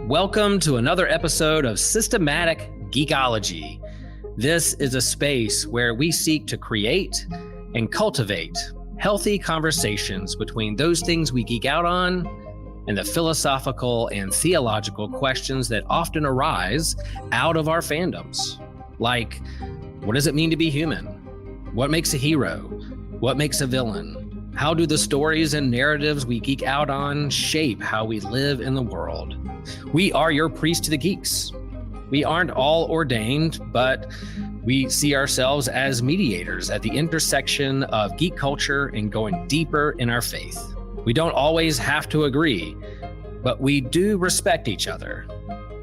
Welcome to another episode of Systematic Geekology. This is a space where we seek to create and cultivate healthy conversations between those things we geek out on and the philosophical and theological questions that often arise out of our fandoms. Like, what does it mean to be human? What makes a hero? What makes a villain? How do the stories and narratives we geek out on shape how we live in the world? We are your priest to the geeks. We aren't all ordained, but we see ourselves as mediators at the intersection of geek culture and going deeper in our faith. We don't always have to agree, but we do respect each other,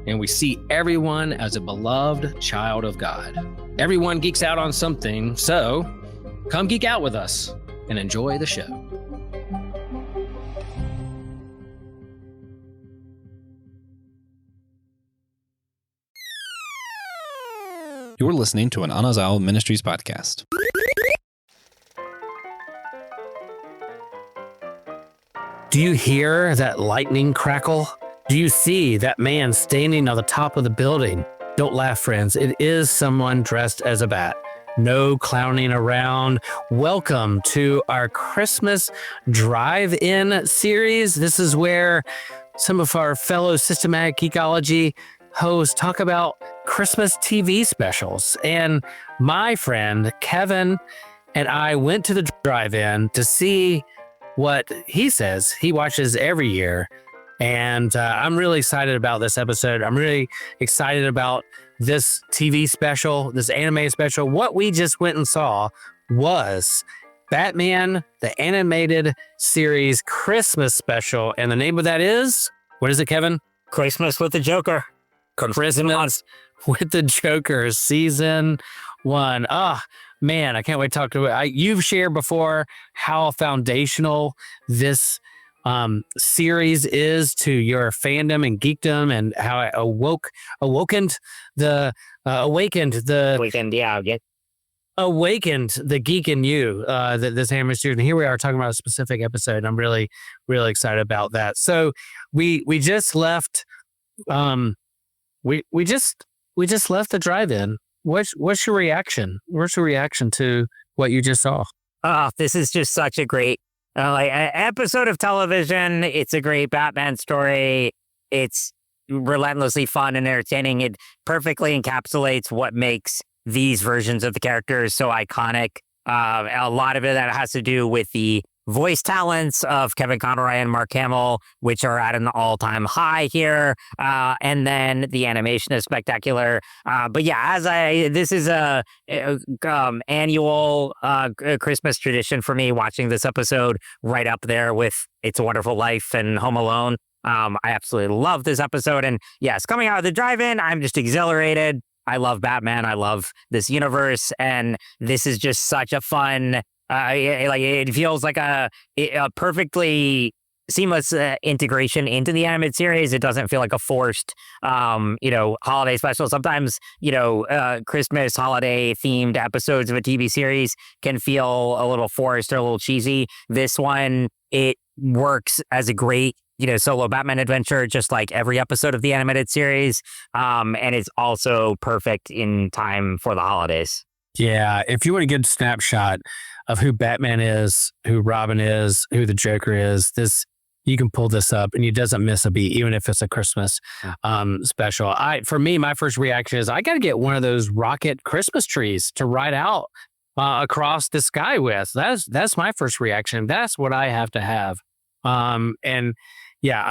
and we see everyone as a beloved child of God. Everyone geeks out on something, so come geek out with us and enjoy the show. You're listening to an Anazal Ministries podcast. Do you hear that lightning crackle? Do you see that man standing on the top of the building? Don't laugh, friends. It is someone dressed as a bat. No clowning around. Welcome to our Christmas drive-in series. This is where some of our fellow Systematic Geekology hosts talk about Christmas TV specials. And my friend Kevin and I went to the drive-in to see what he says he watches every year. And I'm really excited about this episode. I'm really excited about this TV special, this anime special. What we just went and saw was Batman, the animated series Christmas special. And the name of that is, what is it, Kevin? Christmas with the Joker. Christmas with the Joker, season 1. Man, I can't wait to talk to it. You've shared before how foundational this series is to your fandom and geekdom, and how it awakened the geek in you. This anime series, and here we are talking about a specific episode. And I'm really, really excited about that. So we just left. We just left the drive-in. What's your reaction? What's your reaction to what you just saw? Oh, this is just such a great episode of television. It's a great Batman story. It's relentlessly fun and entertaining. It perfectly encapsulates what makes these versions of the characters so iconic. A lot of it that has to do with the voice talents of Kevin Conroy and Mark Hamill, which are at an all-time high here. And then the animation is spectacular. But yeah, this is a annual Christmas tradition for me, watching this episode right up there with It's a Wonderful Life and Home Alone. I absolutely love this episode. And yes, coming out of the drive-in, I'm just exhilarated. I love Batman. I love this universe. And this is just such a fun... it feels like a perfectly seamless integration into the animated series. It doesn't feel like a forced, holiday special. Sometimes, Christmas holiday themed episodes of a TV series can feel a little forced or a little cheesy. This one, it works as a great, solo Batman adventure, just like every episode of the animated series. And it's also perfect in time for the holidays. Yeah, if you want a good snapshot of who Batman is, who Robin is, who the Joker is, you can pull this up and it doesn't miss a beat, even if it's a Christmas special. For me, my first reaction is I got to get one of those rocket Christmas trees to ride out across the sky with. That's my first reaction. That's what I have to have. And yeah,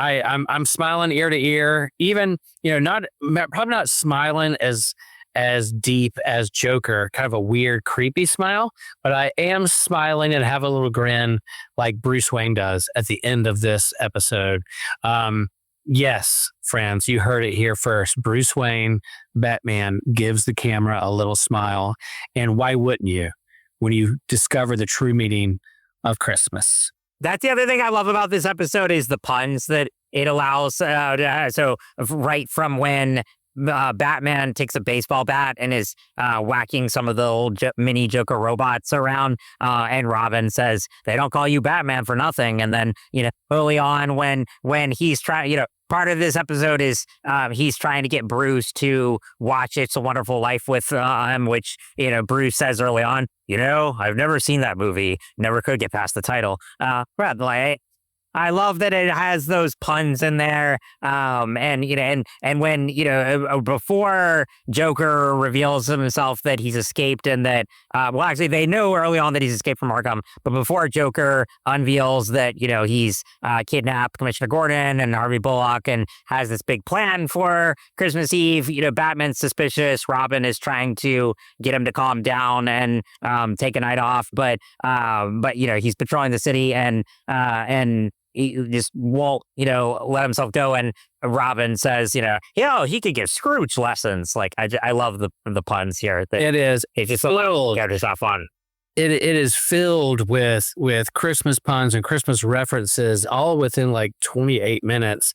I'm smiling ear to ear. Even probably not smiling as deep as Joker, kind of a weird, creepy smile, but I am smiling and have a little grin like Bruce Wayne does at the end of this episode. Yes, friends, you heard it here first. Bruce Wayne, Batman, gives the camera a little smile. And why wouldn't you when you discover the true meaning of Christmas? That's the other thing I love about this episode is the puns that it allows. So right from when Batman takes a baseball bat and is whacking some of the old mini Joker robots around. And Robin says, they don't call you Batman for nothing. And then, early on when he's trying, part of this episode is he's trying to get Bruce to watch It's a Wonderful Life with him, which, Bruce says early on, I've never seen that movie, never could get past the title. I love that it has those puns in there. And when, before Joker reveals himself that he's escaped and that, actually they know early on that he's escaped from Arkham, but before Joker unveils that, he's kidnapped Commissioner Gordon and Harvey Bullock and has this big plan for Christmas Eve, Batman's suspicious. Robin is trying to get him to calm down and take a night off. But he's patrolling the city and he just won't, let himself go. And Robin says, he could give Scrooge lessons. Like, I love the puns here. It is. It's just a little, just not fun. It is filled with Christmas puns and Christmas references, all within like 28 minutes.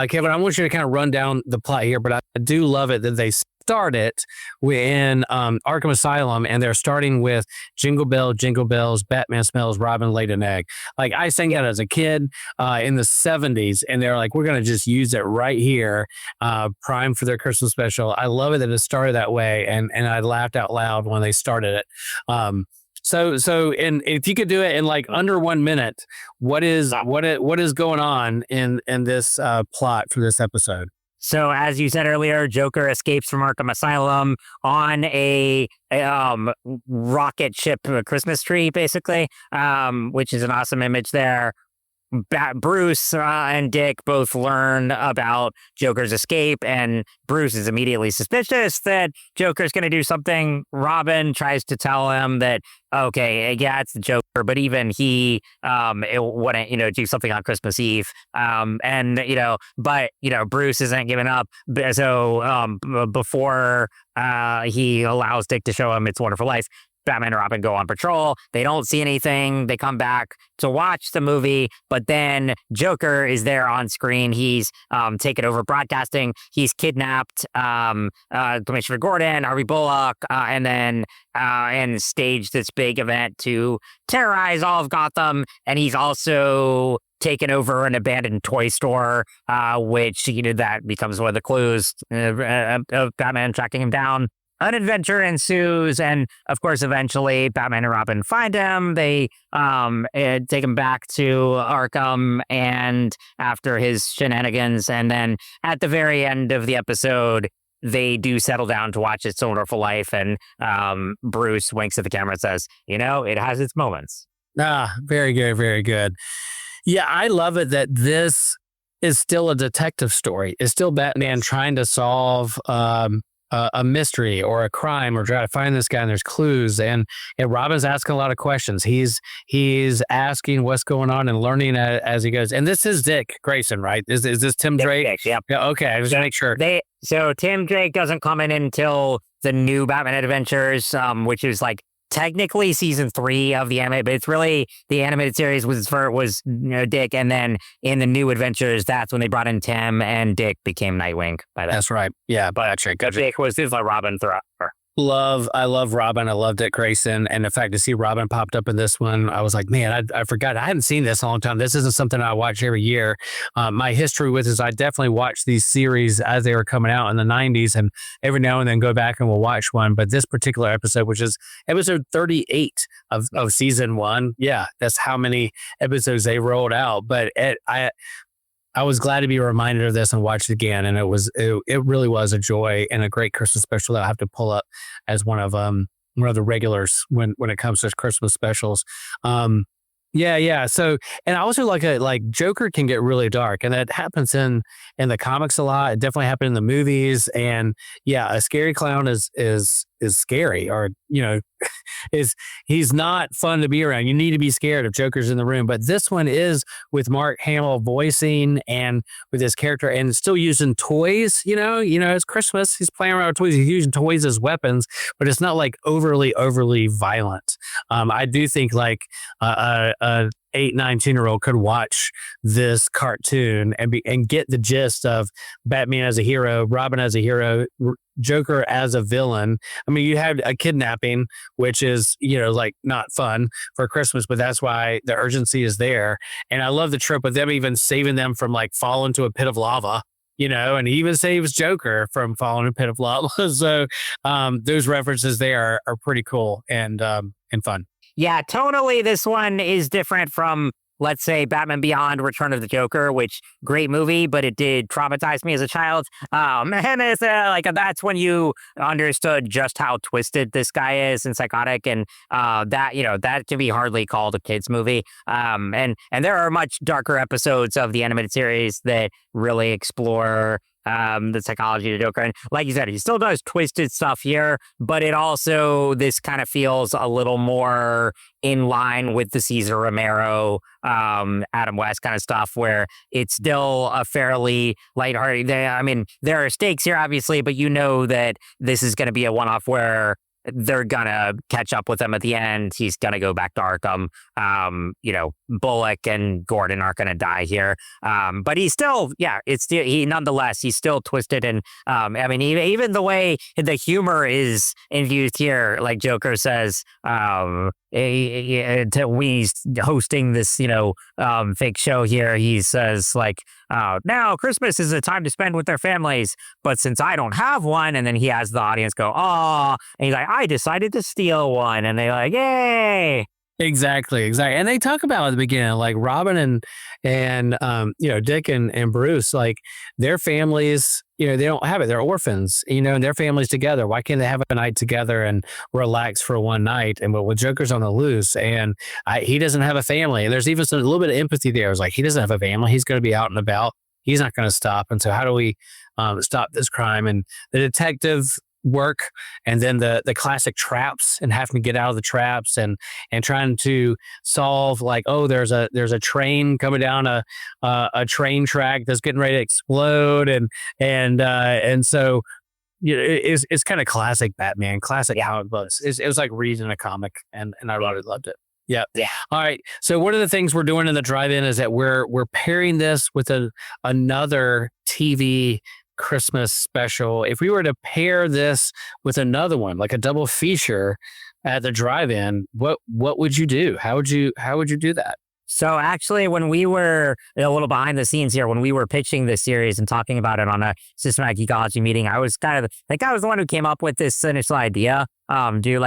Kevin, I want you to kind of run down the plot here, but I do love it that they start it in Arkham Asylum, and they're starting with Jingle Bell, Jingle Bells, Batman Smells, Robin Laid an Egg. Like, I sang that as a kid in the 70s, and they're like, we're going to just use it right here, prime for their Christmas special. I love it that it started that way, and I laughed out loud when they started it. So, and if you could do it in like under 1 minute, what is going on in this plot for this episode? So, as you said earlier, Joker escapes from Arkham Asylum on a rocket ship Christmas tree, basically, which is an awesome image there. Bruce and Dick both learn about Joker's escape, and Bruce is immediately suspicious that Joker's going to do something. Robin tries to tell him that, okay, yeah, it's the Joker, but even he wouldn't, do something on Christmas Eve. But Bruce isn't giving up. So before he allows Dick to show him It's a Wonderful Life, Batman and Robin go on patrol. They don't see anything. They come back to watch the movie, but then Joker is there on screen. He's taken over broadcasting. He's kidnapped Commissioner Gordon, Harvey Bullock, and staged this big event to terrorize all of Gotham. And he's also taken over an abandoned toy store, which that becomes one of the clues of Batman tracking him down. An adventure ensues, and of course, eventually, Batman and Robin find him. They take him back to Arkham, and after his shenanigans, and then at the very end of the episode, they do settle down to watch It's a Wonderful Life, and Bruce winks at the camera and says, it has its moments. Very good, very good. Yeah, I love it that this is still a detective story. It's still Batman trying to solve a mystery or a crime, or try to find this guy, and there's clues, and Robin's asking a lot of questions. He's asking what's going on and learning as he goes. And this is Dick Grayson, right? Is this Tim Drake? Dick, yep. Yeah. Okay. I was gonna make sure. So Tim Drake doesn't come in until the new Batman Adventures, which is like technically season 3 of the anime, but it's really the animated series was Dick, and then in the new adventures, that's when they brought in Tim, and Dick became Nightwing by that. That's right. Yeah, but Dick was like Robin throughout. I love Robin. I love Dick Grayson. And in fact, to see Robin popped up in this one, I was like, man, I forgot. I hadn't seen this in a long time. This isn't something I watch every year. My history with is I definitely watched these series as they were coming out in the 90s, and every now and then go back and we'll watch one. But this particular episode, which is episode 38 of season 1, yeah, that's how many episodes they rolled out. But I was glad to be reminded of this and watch it again, and it really was a joy and a great Christmas special that I have to pull up as one of the regulars when it comes to Christmas specials. Yeah. So, and I also like Joker can get really dark, and that happens in the comics a lot. It definitely happened in the movies, and yeah, a scary clown is scary, or he's not fun to be around. You need to be scared if Joker's in the room. But this one is with Mark Hamill voicing and with his character, and still using toys. It's Christmas. He's playing around with toys. He's using toys as weapons, but it's not like overly violent. I do think like a 8, 19-year-old could watch this cartoon and get the gist of Batman as a hero, Robin as a hero, Joker as a villain. I mean, you had a kidnapping, which is, like not fun for Christmas, but that's why the urgency is there. And I love the trope of them even saving them from like falling to a pit of lava, and he even saves Joker from falling in a pit of lava. So those references there are pretty cool and fun. Yeah, tonally, this one is different from, let's say, Batman Beyond: Return of the Joker, which great movie, but it did traumatize me as a child. And it's that's when you understood just how twisted this guy is and psychotic, and that can be hardly called a kids movie. And there are much darker episodes of the animated series that really explore the psychology of the Joker. And like you said, he still does twisted stuff here, but this kind of feels a little more in line with the Cesar Romero, Adam West kind of stuff, where it's still a fairly lighthearted. There are stakes here, obviously, but that this is going to be a one-off where they're gonna catch up with him at the end. He's gonna go back to Arkham. Bullock and Gordon aren't gonna die here. But he's still, nonetheless, he's still twisted. And even the way the humor is infused here, like Joker says, he's hosting this, fake show here. He says now Christmas is a time to spend with their families, but since I don't have one, and then he has the audience go, "Aw," and he's like, "I decided to steal one," and they're like, "Yay!" Exactly. And they talk about at the beginning, like Robin and Dick and Bruce, like their families, they don't have it. They're orphans, and their families together. Why can't they have a night together and relax for one night? And with Joker's on the loose, and he doesn't have a family. And there's even a little bit of empathy there. It's like, he doesn't have a family. He's going to be out and about. He's not going to stop. And so how do we stop this crime? And the detective work, and then the classic traps and having to get out of the traps and trying to solve, like, there's a train coming down a train track that's getting ready to explode, and so it's kind of classic Batman, classic comic books. It was like reading a comic, and I really loved it. Yeah. All right. So one of the things we're doing in the drive-in is that we're pairing this with another TV Christmas special. If we were to pair this with another one, like a double feature at the drive-in, what would you do? How would you do that? So actually, when we were a little behind the scenes here, when we were pitching this series and talking about it on a systematic ecology meeting, I was the one who came up with this initial idea. Do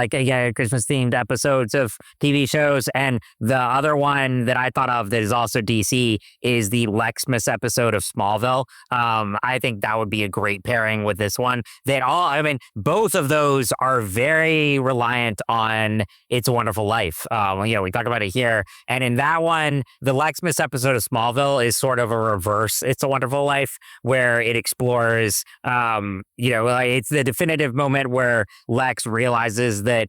Christmas themed episodes of TV shows. And the other one that I thought of that is also DC is the Lexmas episode of Smallville. I think that would be a great pairing with this one. Both of those are very reliant on It's a Wonderful Life. We talk about it here. And in that one, the Lexmas episode of Smallville is sort of a reverse It's a Wonderful Life, where it explores, it's the definitive moment where Lex realizes that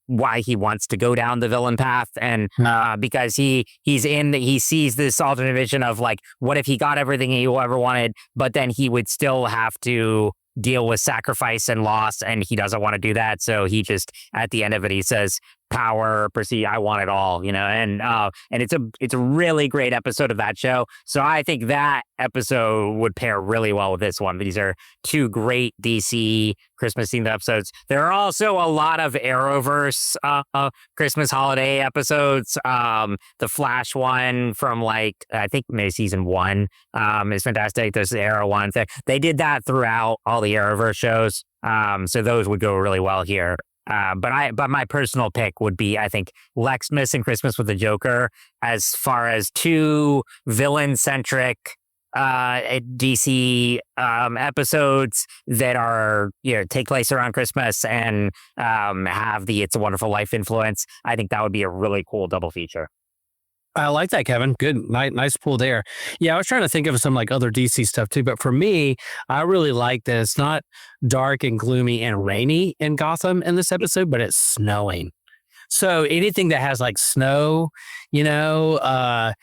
why he wants to go down the villain path, and because he sees this alternate vision of, like, what if he got everything he ever wanted, but then he would still have to deal with sacrifice and loss, and he doesn't want to do that. So he just, at the end of it, he says, "Power, proceed, I want it all," and it's a really great episode of that show. So I think that episode would pair really well with this one. These are two great DC Christmas themed episodes. There are also a lot of Arrowverse Christmas holiday episodes. The Flash one from, I think maybe season 1 is fantastic. There's the Arrow one. They did that throughout all the Arrowverse shows. So those would go really well here. But my personal pick would be, I think, Lexmas and Christmas with the Joker, as far as two villain-centric DC episodes that are, take place around Christmas and have the It's a Wonderful Life influence. I think that would be a really cool double feature. I like that, Kevin. Good. Nice pull there. Yeah, I was trying to think of some other DC stuff too, but for me, I really like that it's not dark and gloomy and rainy in Gotham in this episode, but it's snowing. So anything that has snow, and I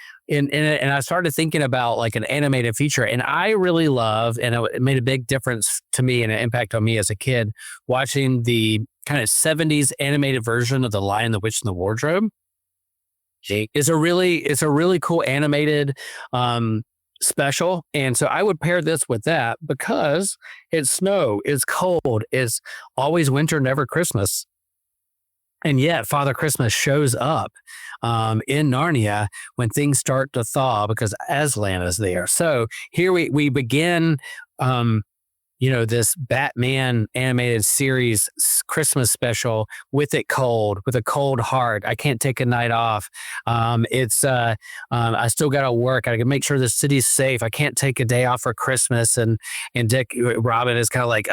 started thinking about an animated feature, and I really love, and it made a big difference to me and an impact on me as a kid, watching the kind of 70s animated version of The Lion, the Witch, and the Wardrobe. It's a really cool animated special. And so I would pair this with that because it's snow, it's cold, it's always winter, never Christmas. And yet Father Christmas shows up in Narnia when things start to thaw because Aslan is there. So here we begin, this Batman animated series Christmas special with a cold heart. I can't take a night off. I still got to work. I got to make sure the city's safe. I can't take a day off for Christmas. And Robin is kind of like,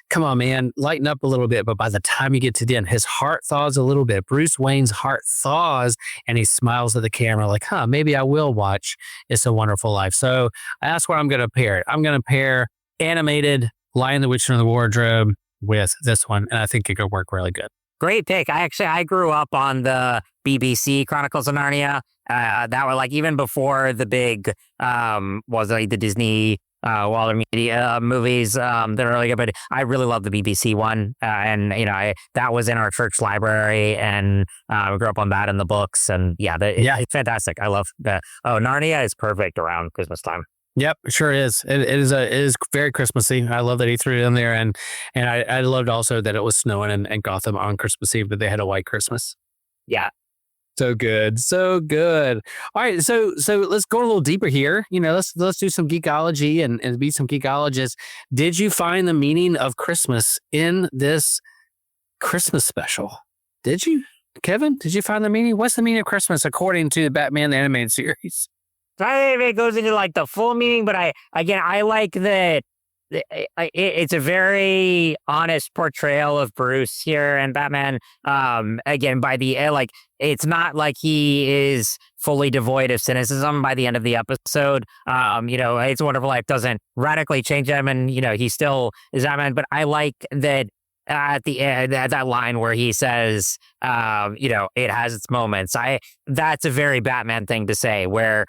come on, man, lighten up a little bit. But by the time you get to the end, his heart thaws a little bit. Bruce Wayne's heart thaws and he smiles at the camera like, maybe I will watch It's a Wonderful Life. So that's where I'm going to pair it. I'm going to pair animated Lion, the Witch, and the Wardrobe with this one. And I think it could work really good. Great pick. I grew up on the BBC Chronicles of Narnia. That were like even before the big, the Disney Walter Media movies that are really good. But I really love the BBC one. That was in our church library and we grew up on that in the books. And it's fantastic. I love that. Narnia is perfect around Christmas time. Yep, sure is. It is very Christmassy. I love that he threw it in there, and I loved also that it was snowing in Gotham on Christmas Eve, but they had a white Christmas. Yeah, so good, so good. All right, so let's go a little deeper here. Let's do some geekology and be some geekologists. Did you find the meaning of Christmas in this Christmas special? Did you, Kevin? Did you find the meaning? What's the meaning of Christmas according to the Batman the Animated Series? I think it goes into like the full meaning, but I like that it's a very honest portrayal of Bruce here and Batman. Again, by the it's not like he is fully devoid of cynicism by the end of the episode. It's a Wonderful Life doesn't radically change him, and he still is Batman. But I like that. At the end, that line where he says, it has its moments. That's a very Batman thing to say where,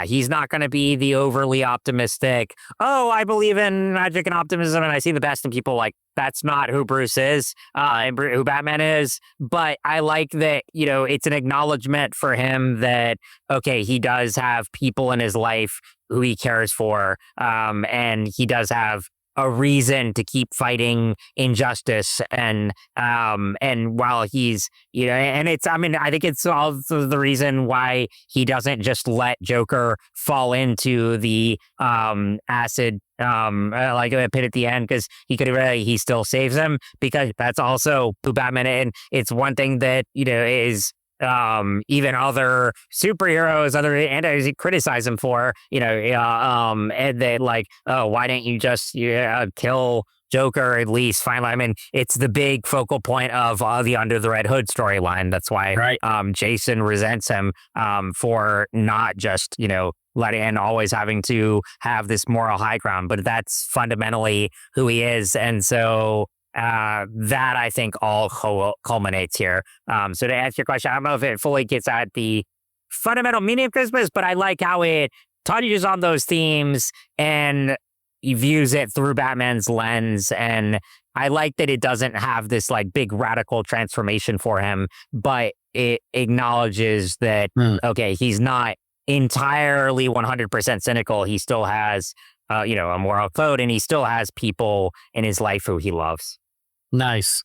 he's not going to be the overly optimistic, I believe in magic and optimism and I see the best in people. Like, that's not who Bruce is, and who Batman is. But I like that, it's an acknowledgement for him that, okay, he does have people in his life who he cares for, and he does have a reason to keep fighting injustice and while he's I think it's also the reason why he doesn't just let Joker fall into the acid pit at the end, because he still saves him, because that's also who Batman is. And it's one thing that is even other superheroes, other antis criticize him for, and they why didn't you just kill Joker at least finally? I mean, it's the big focal point of the Under the Red Hood storyline. That's why Jason resents him for not just, letting and always having to have this moral high ground, but that's fundamentally who he is. And so that I think all culminates here. So to answer your question, I don't know if it fully gets at the fundamental meaning of Christmas, but I like how it touches on those themes and he views it through Batman's lens. And I like that it doesn't have this big radical transformation for him, but it acknowledges that, okay, he's not entirely 100% cynical. He still has, a moral code, and he still has people in his life who he loves. Nice.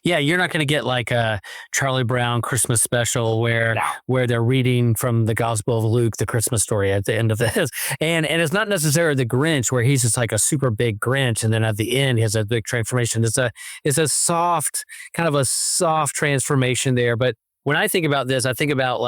Yeah, you're not going to get like a Charlie Brown Christmas special where they're reading from the Gospel of Luke, the Christmas story at the end of this. And it's not necessarily the Grinch where he's just like a super big Grinch, and then at the end he has a big transformation. It's a soft transformation there. But when I think about this, I think about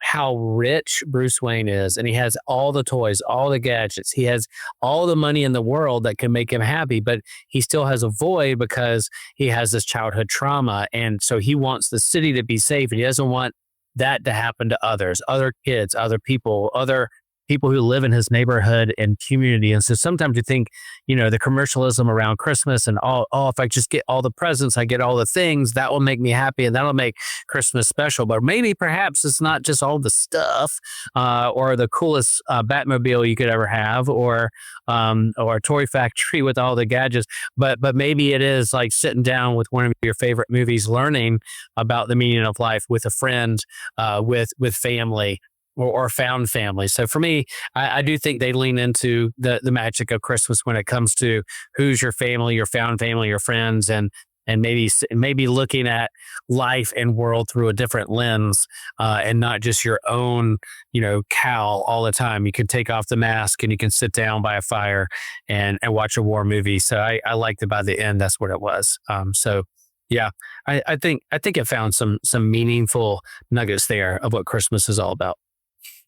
how rich Bruce Wayne is, and he has all the toys, all the gadgets. He has all the money in the world that can make him happy, but he still has a void because he has this childhood trauma. And so he wants the city to be safe, and he doesn't want that to happen to others, other kids, other people, other people who live in his neighborhood and community. And so sometimes you think, the commercialism around Christmas and if I just get all the presents, I get all the things, that will make me happy and that'll make Christmas special. But maybe perhaps it's not just all the stuff or the coolest Batmobile you could ever have or a toy factory with all the gadgets. But maybe it is like sitting down with one of your favorite movies, learning about the meaning of life with a friend, with family. Or found family. So for me, I do think they lean into the magic of Christmas when it comes to who's your family, your found family, your friends, and maybe looking at life and world through a different lens, and not just your own, cowl all the time. You can take off the mask and you can sit down by a fire and watch a war movie. So I liked it by the end. That's what it was. So yeah, I think it found some meaningful nuggets there of what Christmas is all about.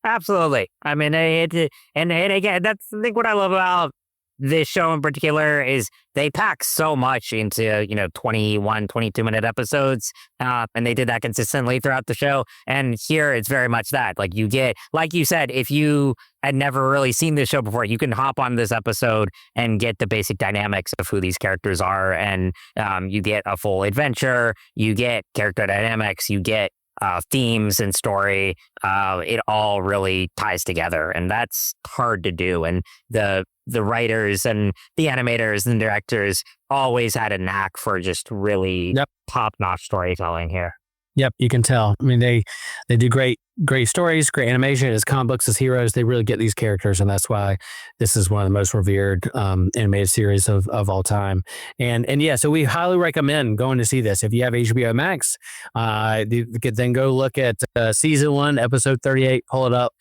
Absolutely. I mean, and again, that's I think what I love about this show in particular is they pack so much into 21, 22-minute episodes, and they did that consistently throughout the show. And here it's very much that. Like you get, like you said, if you had never really seen this show before, you can hop on this episode and get the basic dynamics of who these characters are, and you get a full adventure, you get character dynamics, you get themes and story. It all really ties together, and that's hard to do. And the writers and the animators and directors always had a knack for just really top-notch storytelling here. Yep, you can tell. I mean, they do great stories, great animation. As comic books, as heroes, they really get these characters, and that's why this is one of the most revered animated series of all time. And yeah, so we highly recommend going to see this. If you have HBO Max, you could then go look at season 1, episode 38. Pull it up.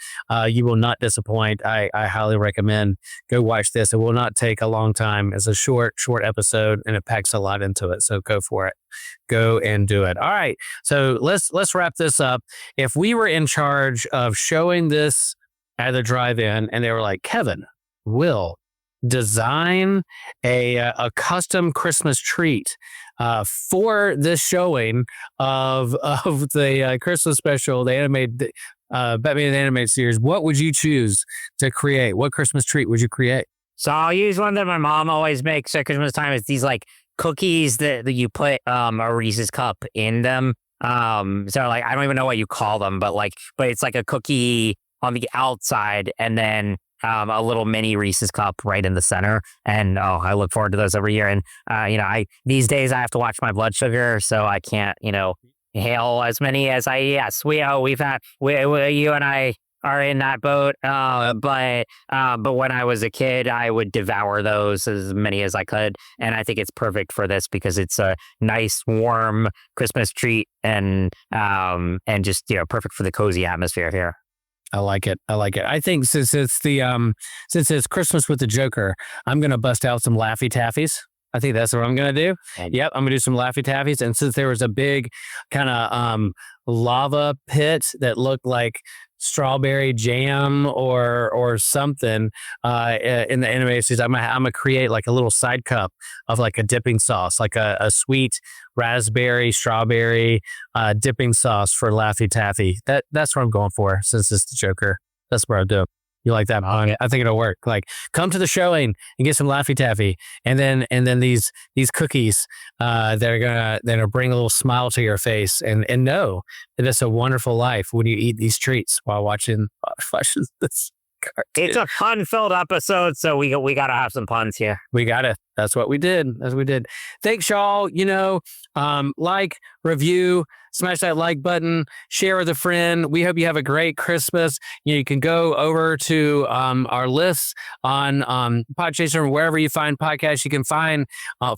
You will not disappoint. I highly recommend go watch this. It will not take a long time. It's a short episode, and it packs a lot into it. So go for it. Go and do it. All right. So let's wrap this up. If we were in charge of showing this at the drive-in and they were like, Kevin, Will, design a custom Christmas treat for this showing of the Christmas special, the animated Batman the Animated Series, what would you choose to create? What Christmas treat would you create? So I'll use one that my mom always makes at Christmas time. It's these like cookies that you put a Reese's cup in them. So like I don't even know what you call them, but it's like a cookie on the outside and then a little mini Reese's cup right in the center. And I look forward to those every year. And these days I have to watch my blood sugar, so I can't hail as many as I. Yes, you and I are in that boat. But when I was a kid, I would devour those as many as I could. And I think it's perfect for this because it's a nice, warm Christmas treat and just, perfect for the cozy atmosphere here. I like it. I think since it's Christmas with the Joker, I'm going to bust out some Laffy Taffies. I think that's what I'm going to do. Yep, I'm going to do some Laffy Taffies. And since there was a big kind of lava pit that looked like strawberry jam or something in the animated series, I'm gonna create like a little side cup of like a dipping sauce, like a sweet raspberry strawberry dipping sauce for Laffy Taffy. That's what I'm going for since it's the Joker. That's what I'll do. You like that? I think it'll work. Like, come to the showing and get some Laffy Taffy, and then these cookies that are gonna bring a little smile to your face, and know that it's a wonderful life when you eat these treats while watching this cartoon. It's a fun-filled episode, so we gotta have some puns here. We gotta. That's what we did. Thanks, y'all. Like, review, smash that like button, share with a friend. We hope you have a great Christmas. You can go over to our lists on Podchaser or wherever you find podcasts. You can find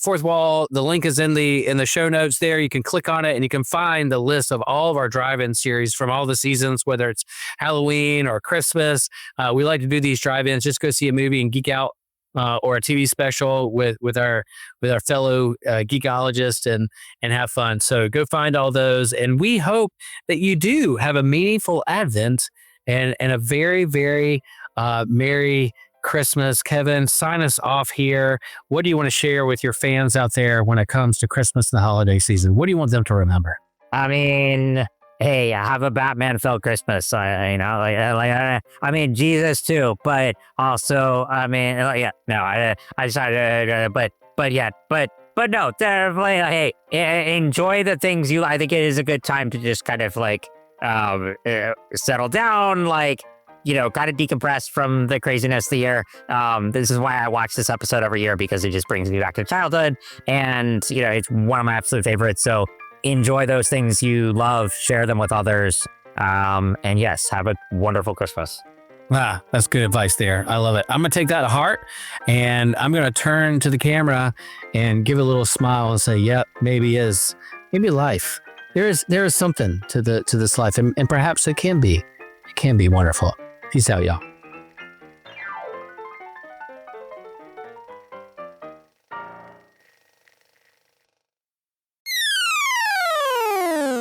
Fourth Wall. The link is in the show notes there. You can click on it and you can find the list of all of our drive-in series from all the seasons, whether it's Halloween or Christmas. We like to do these drive-ins. Just go see a movie and geek out. Or a TV special with our fellow geekologists and have fun. So go find all those, and we hope that you do have a meaningful Advent and a very, very Merry Christmas. Kevin, sign us off here. What do you want to share with your fans out there when it comes to Christmas and the holiday season? What do you want them to remember? I mean, hey, have a Batman-filled Christmas. I mean, Jesus too, but also, I mean, yeah, no, I decided, but no, definitely, hey, enjoy the things you. I think it is a good time to just kind of like settle down, like, kind of decompress from the craziness of the year. This is why I watch this episode every year, because it just brings me back to childhood, and it's one of my absolute favorites. So enjoy those things you love, share them with others, and yes, have a wonderful Christmas. That's good advice there. I love it. I'm going to take that to heart, and I'm going to turn to the camera and give a little smile and say, yep, maybe life. There is something to this life, and perhaps it can be wonderful. Peace out, y'all.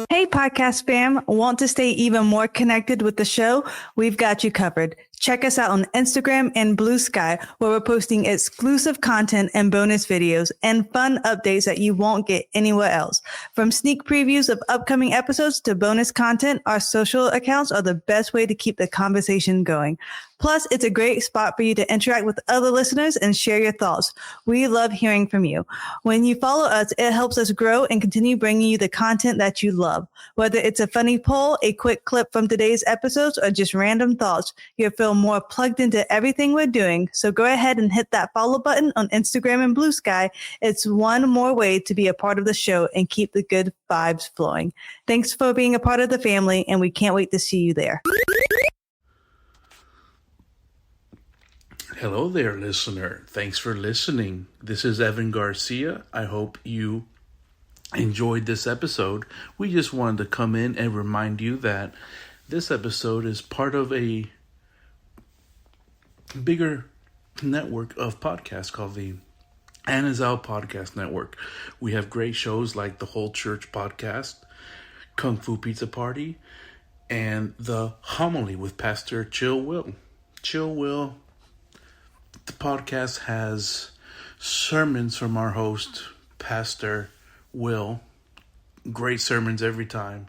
Hey, podcast fam. Want to stay even more connected with the show? We've got you covered. Check us out on Instagram and Blue Sky, where we're posting exclusive content and bonus videos and fun updates that you won't get anywhere else. From sneak previews of upcoming episodes to bonus content, our social accounts are the best way to keep the conversation going. Plus, it's a great spot for you to interact with other listeners and share your thoughts. We love hearing from you. When you follow us, it helps us grow and continue bringing you the content that you love. Whether it's a funny poll, a quick clip from today's episodes, or just random thoughts, you'll feel more plugged into everything we're doing. So go ahead and hit that follow button on Instagram and Blue Sky. It's one more way to be a part of the show and keep the good vibes flowing. Thanks for being a part of the family, and we can't wait to see you there. Hello there, listener. Thanks for listening. This is Evan Garcia. I hope you enjoyed this episode. We just wanted to come in and remind you that this episode is part of a bigger network of podcasts called the Anazao Podcast Network. We have great shows like the Whole Church Podcast, Kung Fu Pizza Party, and the Homily with Pastor Chill Will. Chill Will, the podcast has sermons from our host, Pastor Will. Great sermons every time.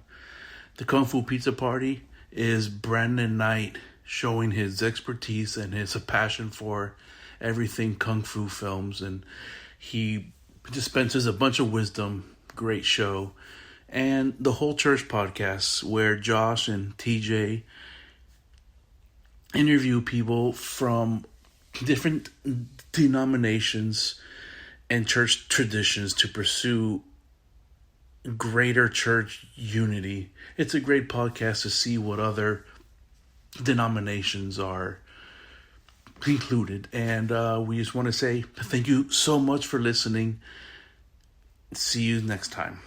The Kung Fu Pizza Party is Brandon Knight showing his expertise and his passion for everything Kung Fu films. And he dispenses a bunch of wisdom. Great show. And the Whole Church Podcast, where Josh and TJ interview people from different denominations and church traditions to pursue greater church unity. It's a great podcast to see what other denominations are included. And we just want to say thank you so much for listening. See you next time.